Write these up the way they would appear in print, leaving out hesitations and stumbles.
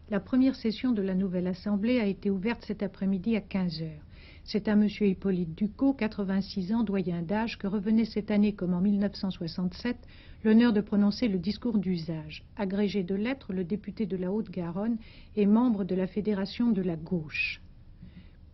La première session de la nouvelle Assemblée a été ouverte cet après-midi à 15 heures. C'est à M. Hippolyte Ducos, 86 ans, doyen d'âge, que revenait cette année comme en 1967 l'honneur de prononcer le discours d'usage. Agrégé de lettres, le député de la Haute-Garonne est membre de la Fédération de la Gauche.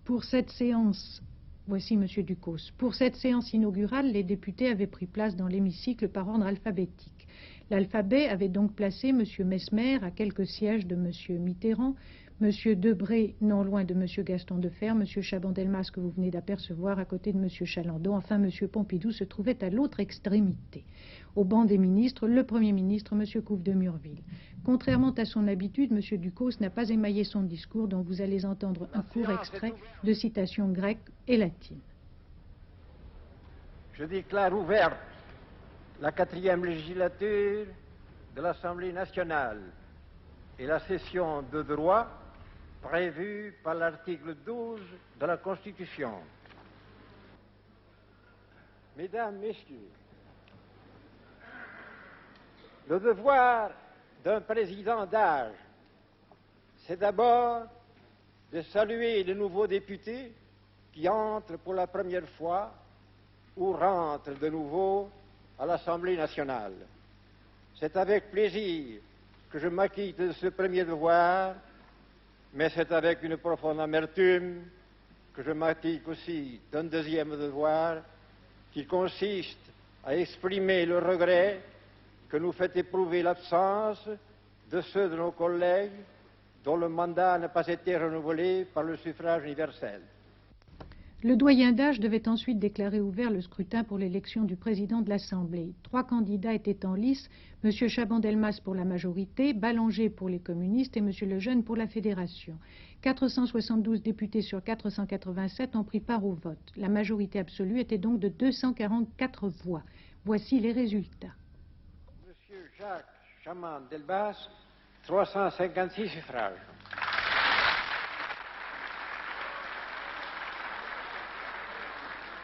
Pour cette séance, voici M. Ducos. Pour cette séance inaugurale, les députés avaient pris place dans l'hémicycle par ordre alphabétique. L'alphabet avait donc placé M. Mesmer à quelques sièges de M. Mitterrand, M. Debré non loin de M. Gaston Defferre, M. Chaban-Delmas que vous venez d'apercevoir à côté de M. Chalandon, enfin M. Pompidou se trouvait à l'autre extrémité. Au banc des ministres, le Premier ministre, M. Couve de Murville. Contrairement à son habitude, M. Ducos n'a pas émaillé son discours dont vous allez entendre un court extrait de citations grecques et latines. Je déclare ouverte la 4e législature de l'Assemblée nationale et la session de droit prévue par l'article 12 de la Constitution. Mesdames, Messieurs, le devoir d'un président d'âge, c'est d'abord de saluer les nouveaux députés qui entrent pour la première fois ou rentrent de nouveau à l'Assemblée nationale. C'est avec plaisir que je m'acquitte de ce premier devoir, mais c'est avec une profonde amertume que je m'acquitte aussi d'un deuxième devoir qui consiste à exprimer le regret que nous fait éprouver l'absence de ceux de nos collègues dont le mandat n'a pas été renouvelé par le suffrage universel. Le doyen d'âge devait ensuite déclarer ouvert le scrutin pour l'élection du président de l'Assemblée. 3 candidats étaient en lice, M. Chaban-Delmas pour la majorité, Ballanger pour les communistes et M. Lejeune pour la Fédération. 472 députés sur 487 ont pris part au vote. La majorité absolue était donc de 244 voix. Voici les résultats. M. Jacques Chaban-Delmas, 356 suffrages.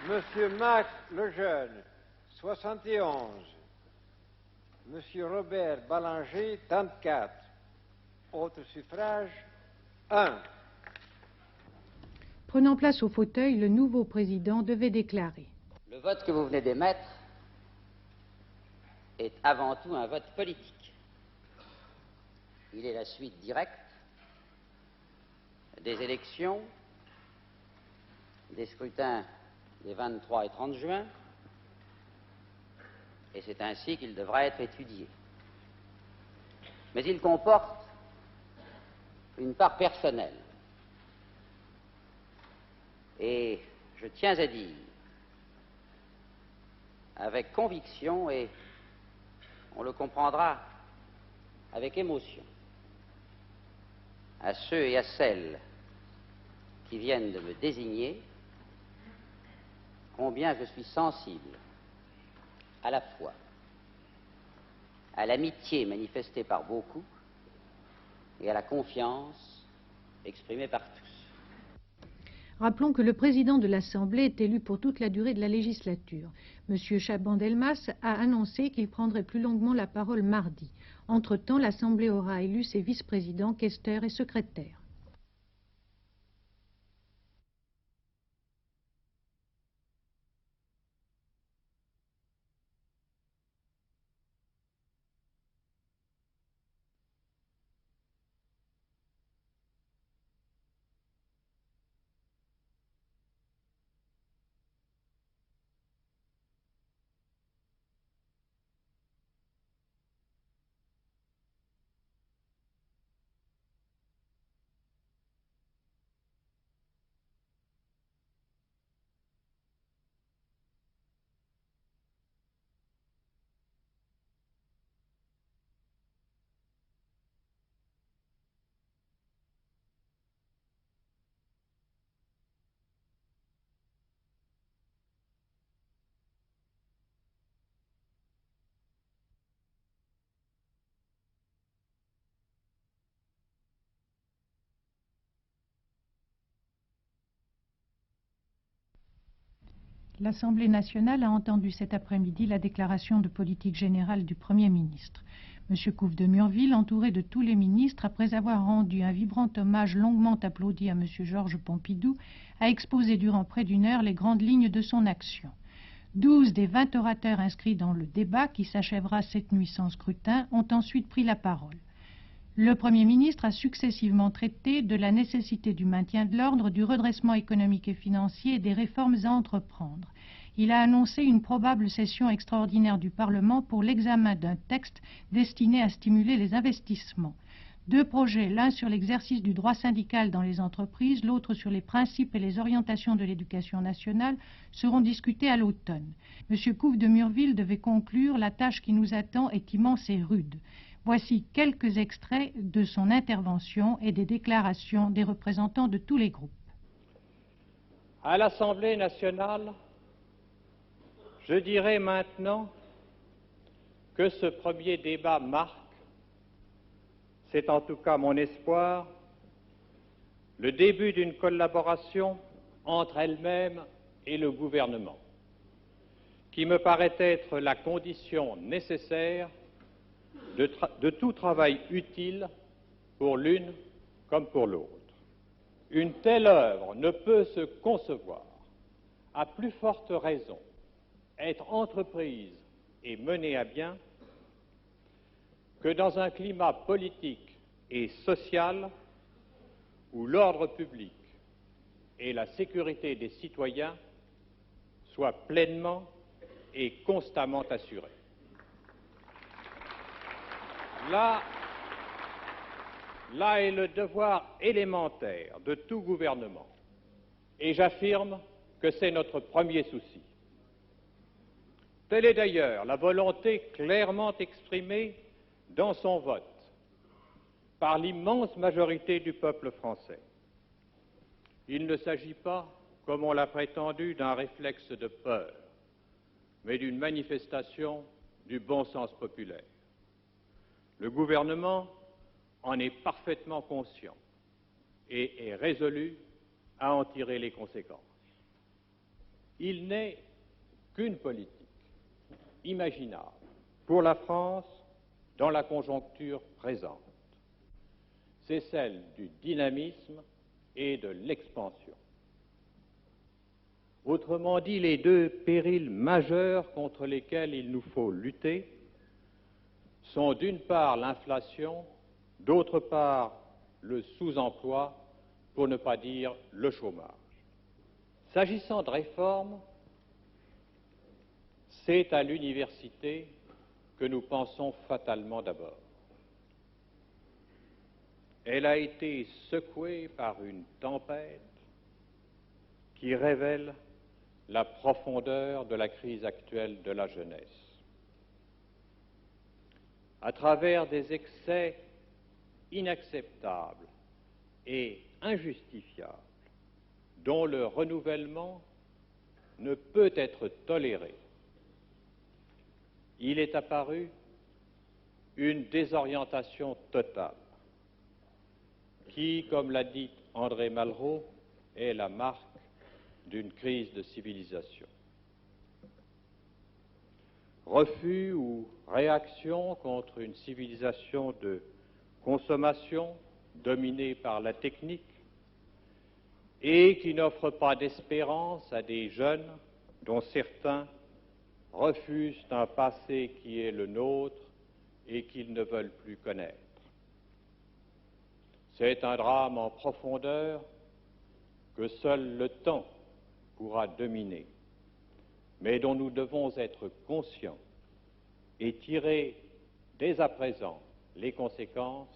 Monsieur Max Lejeune, 71. Monsieur Robert Ballanger, 34. Autre suffrage, 1. Prenant place au fauteuil, le nouveau président devait déclarer. Le vote que vous venez d'émettre est avant tout un vote politique. Il est la suite directe des élections, des scrutins des 23 et 30 juin, et c'est ainsi qu'il devra être étudié. Mais il comporte une part personnelle. Et je tiens à dire, avec conviction, et on le comprendra avec émotion, à ceux et à celles qui viennent de me désigner, combien je suis sensible à la fois à l'amitié manifestée par beaucoup et à la confiance exprimée par tous. Rappelons que le président de l'Assemblée est élu pour toute la durée de la législature. M. Chaban-Delmas a annoncé qu'il prendrait plus longuement la parole mardi. Entre-temps, l'Assemblée aura élu ses vice-présidents, questeurs et secrétaires. L'Assemblée nationale a entendu cet après-midi la déclaration de politique générale du Premier ministre. M. Couve de Murville, entouré de tous les ministres, après avoir rendu un vibrant hommage longuement applaudi à M. Georges Pompidou, a exposé durant près d'une heure les grandes lignes de son action. 12 des 20 orateurs inscrits dans le débat, qui s'achèvera cette nuit sans scrutin, ont ensuite pris la parole. Le Premier ministre a successivement traité de la nécessité du maintien de l'ordre, du redressement économique et financier et des réformes à entreprendre. Il a annoncé une probable session extraordinaire du Parlement pour l'examen d'un texte destiné à stimuler les investissements. 2 projets, l'un sur l'exercice du droit syndical dans les entreprises, l'autre sur les principes et les orientations de l'éducation nationale, seront discutés à l'automne. M. Couve de Murville devait conclure: la tâche qui nous attend est immense et rude. Voici quelques extraits de son intervention et des déclarations des représentants de tous les groupes. À l'Assemblée nationale, je dirais maintenant que ce premier débat marque, c'est en tout cas mon espoir, le début d'une collaboration entre elle-même et le gouvernement, qui me paraît être la condition nécessaire de tout travail utile pour l'une comme pour l'autre. Une telle œuvre ne peut se concevoir, à plus forte raison, être entreprise et menée à bien que dans un climat politique et social où l'ordre public et la sécurité des citoyens soient pleinement et constamment assurés. Là est le devoir élémentaire de tout gouvernement, et j'affirme que c'est notre premier souci. Telle est d'ailleurs la volonté clairement exprimée dans son vote par l'immense majorité du peuple français. Il ne s'agit pas, comme on l'a prétendu, d'un réflexe de peur, mais d'une manifestation du bon sens populaire. Le gouvernement en est parfaitement conscient et est résolu à en tirer les conséquences. Il n'est qu'une politique imaginable pour la France dans la conjoncture présente. C'est celle du dynamisme et de l'expansion. Autrement dit, les 2 périls majeurs contre lesquels il nous faut lutter sont d'une part l'inflation, d'autre part le sous-emploi, pour ne pas dire le chômage. S'agissant de réforme, c'est à l'université que nous pensons fatalement d'abord. Elle a été secouée par une tempête qui révèle la profondeur de la crise actuelle de la jeunesse. À travers des excès inacceptables et injustifiables, dont le renouvellement ne peut être toléré, il est apparu une désorientation totale qui, comme l'a dit André Malraux, est la marque d'une crise de civilisation. Refus ou réaction contre une civilisation de consommation dominée par la technique et qui n'offre pas d'espérance à des jeunes dont certains refusent un passé qui est le nôtre et qu'ils ne veulent plus connaître. C'est un drame en profondeur que seul le temps pourra dominer, mais dont nous devons être conscients et tirer dès à présent les conséquences,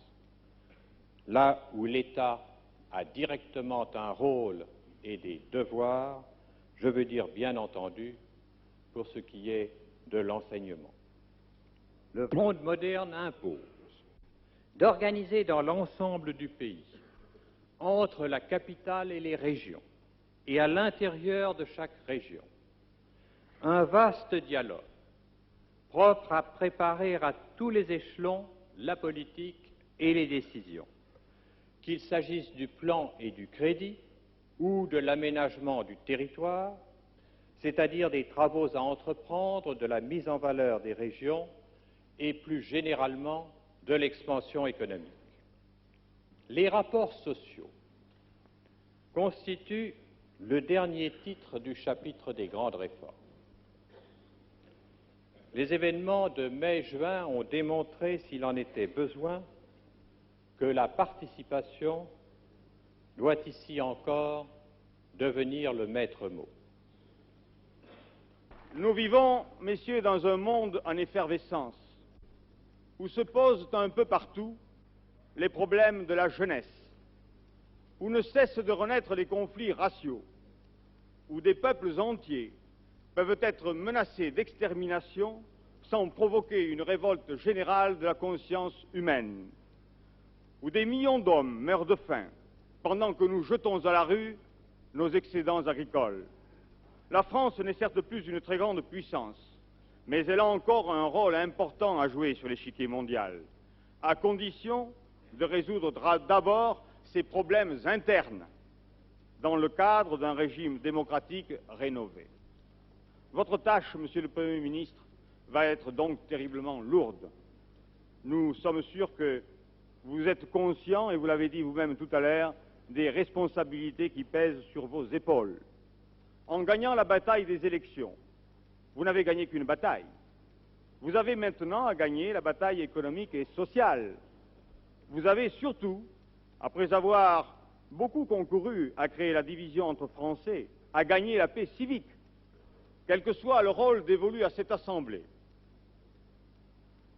là où l'État a directement un rôle et des devoirs, je veux dire bien entendu pour ce qui est de l'enseignement. Le monde moderne impose d'organiser dans l'ensemble du pays, entre la capitale et les régions, et à l'intérieur de chaque région, un vaste dialogue propre à préparer à tous les échelons la politique et les décisions, qu'il s'agisse du plan et du crédit ou de l'aménagement du territoire, c'est-à-dire des travaux à entreprendre, de la mise en valeur des régions et plus généralement de l'expansion économique. Les rapports sociaux constituent le dernier titre du chapitre des grandes réformes. Les événements de mai-juin ont démontré, s'il en était besoin, que la participation doit ici encore devenir le maître mot. Nous vivons, messieurs, dans un monde en effervescence, où se posent un peu partout les problèmes de la jeunesse, où ne cessent de renaître les conflits raciaux, où des peuples entiers peuvent être menacés d'extermination sans provoquer une révolte générale de la conscience humaine, où des millions d'hommes meurent de faim pendant que nous jetons à la rue nos excédents agricoles. La France n'est certes plus une très grande puissance, mais elle a encore un rôle important à jouer sur l'échiquier mondial, à condition de résoudre d'abord ses problèmes internes dans le cadre d'un régime démocratique rénové. Votre tâche, Monsieur le Premier ministre, va être donc terriblement lourde. Nous sommes sûrs que vous êtes conscient, et vous l'avez dit vous-même tout à l'heure, des responsabilités qui pèsent sur vos épaules. En gagnant la bataille des élections, vous n'avez gagné qu'une bataille. Vous avez maintenant à gagner la bataille économique et sociale. Vous avez surtout, après avoir beaucoup concouru à créer la division entre Français, à gagner la paix civique, quel que soit le rôle dévolu à cette Assemblée.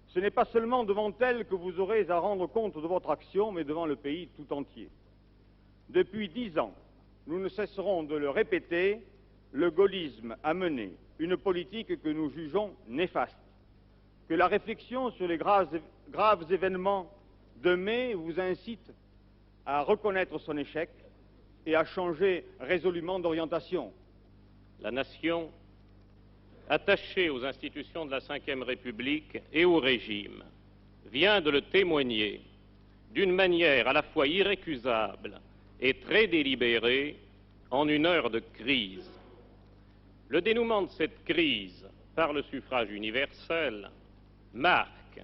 Ce n'est pas seulement devant elle que vous aurez à rendre compte de votre action, mais devant le pays tout entier. Depuis 10 ans, nous ne cesserons de le répéter, le gaullisme a mené une politique que nous jugeons néfaste, que la réflexion sur les graves événements de mai vous incite à reconnaître son échec et à changer résolument d'orientation. La nation, attachée aux institutions de la Ve République et au régime, vient de le témoigner d'une manière à la fois irrécusable et très délibérée en une heure de crise. Le dénouement de cette crise par le suffrage universel marque,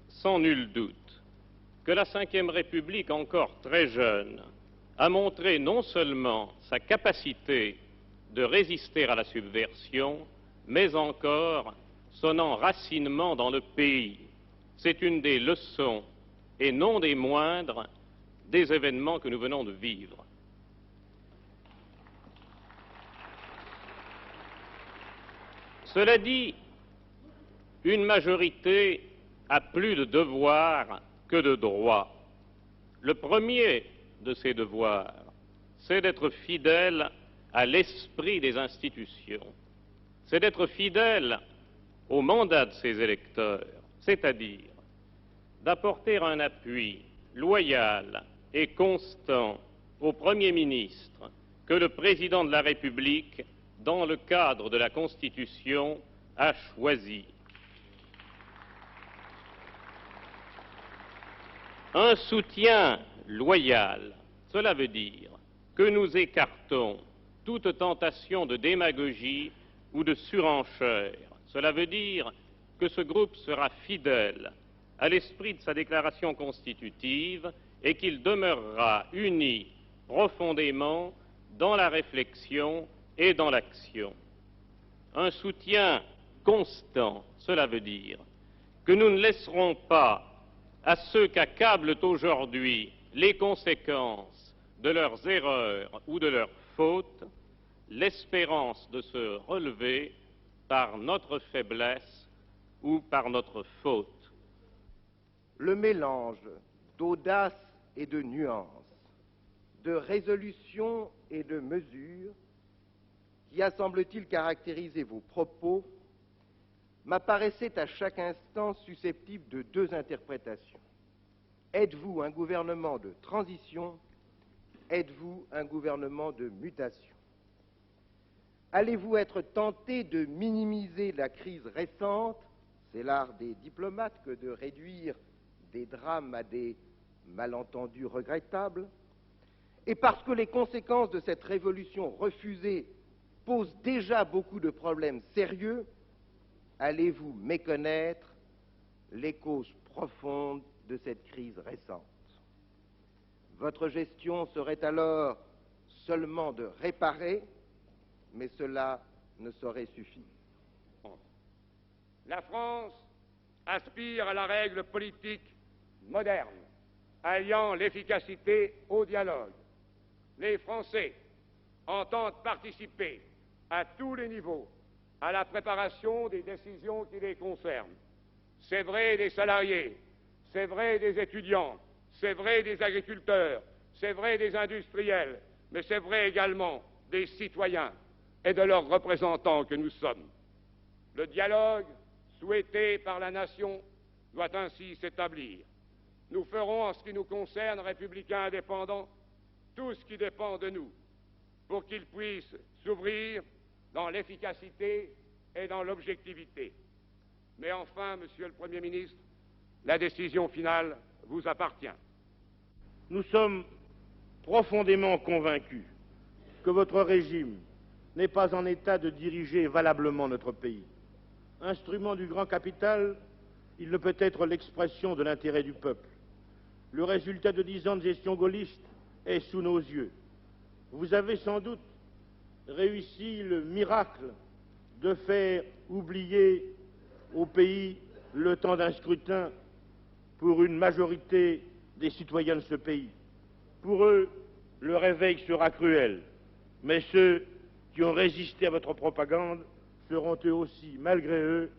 sans nul doute, que la Ve République, encore très jeune, a montré non seulement sa capacité de résister à la subversion, mais encore son enracinement dans le pays. C'est une des leçons, et non des moindres, des événements que nous venons de vivre. Cela dit, une majorité a plus de devoirs que de droits. Le premier de ces devoirs, c'est d'être fidèle à l'esprit des institutions, c'est d'être fidèle au mandat de ses électeurs, c'est-à-dire d'apporter un appui loyal et constant au Premier ministre que le Président de la République, dans le cadre de la Constitution, a choisi. Un soutien loyal, cela veut dire que nous écartons toute tentation de démagogie ou de surenchère. Cela veut dire que ce groupe sera fidèle à l'esprit de sa déclaration constitutive et qu'il demeurera uni profondément dans la réflexion et dans l'action. Un soutien constant, cela veut dire que nous ne laisserons pas à ceux qu'accablent aujourd'hui les conséquences de leurs erreurs ou de leurs fautes l'espérance de se relever par notre faiblesse ou par notre faute. Le mélange d'audace et de nuance, de résolution et de mesure qui a, semble-t-il, caractérisé vos propos m'apparaissait à chaque instant susceptible de deux interprétations. Êtes-vous un gouvernement de transition? Êtes-vous un gouvernement de mutation? Allez-vous être tenté de minimiser la crise récente? C'est l'art des diplomates que de réduire des drames à des malentendus regrettables. Et parce que les conséquences de cette révolution refusée posent déjà beaucoup de problèmes sérieux, allez-vous méconnaître les causes profondes de cette crise récente. Votre gestion serait alors seulement de réparer, mais cela ne saurait suffire. La France aspire à la règle politique moderne, alliant l'efficacité au dialogue. Les Français entendent participer à tous les niveaux à la préparation des décisions qui les concernent. C'est vrai des salariés, c'est vrai des étudiants, c'est vrai des agriculteurs, c'est vrai des industriels, mais c'est vrai également des citoyens et de leurs représentants que nous sommes. Le dialogue souhaité par la nation doit ainsi s'établir. Nous ferons, en ce qui nous concerne, républicains indépendants, tout ce qui dépend de nous, pour qu'il puisse s'ouvrir dans l'efficacité et dans l'objectivité. Mais enfin, Monsieur le Premier ministre, la décision finale vous appartient. Nous sommes profondément convaincus que votre régime n'est pas en état de diriger valablement notre pays. Instrument du grand capital, il ne peut être l'expression de l'intérêt du peuple. Le résultat de 10 ans de gestion gaulliste est sous nos yeux. Vous avez sans doute réussi le miracle de faire oublier au pays le temps d'un scrutin pour une majorité des citoyens de ce pays. Pour eux, le réveil sera cruel, mais ceux qui ont résisté à votre propagande seront eux aussi, malgré eux,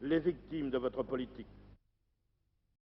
les victimes de votre politique.